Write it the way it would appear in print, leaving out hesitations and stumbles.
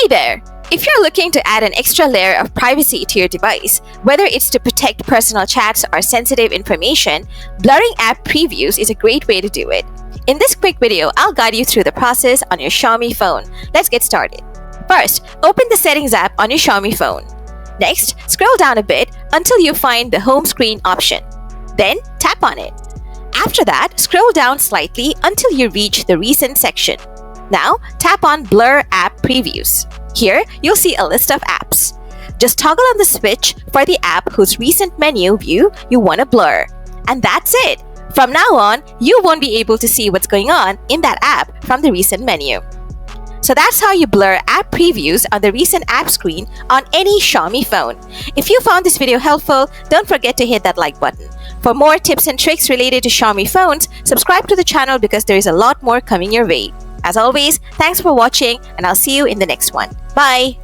Hey there! If you're looking to add an extra layer of privacy to your device, whether it's to protect personal chats or sensitive information, blurring app previews is a great way to do it. In this quick video, I'll guide you through the process on your Xiaomi phone. Let's get started. First, open the Settings app on your Xiaomi phone. Next, scroll down a bit until you find the home screen option. Then, tap on it. After that, scroll down slightly until you reach the Recent section. Now, tap on Blur App Previews. Here, you'll see a list of apps. Just toggle on the switch for the app whose recent menu view you want to blur. And that's it! From now on, you won't be able to see what's going on in that app from the recent menu. So that's how you blur app previews on the recent app screen on any Xiaomi phone. If you found this video helpful, don't forget to hit that like button. For more tips and tricks related to Xiaomi phones, subscribe to the channel because there is a lot more coming your way. As always, thanks for watching and I'll see you in the next one. Bye!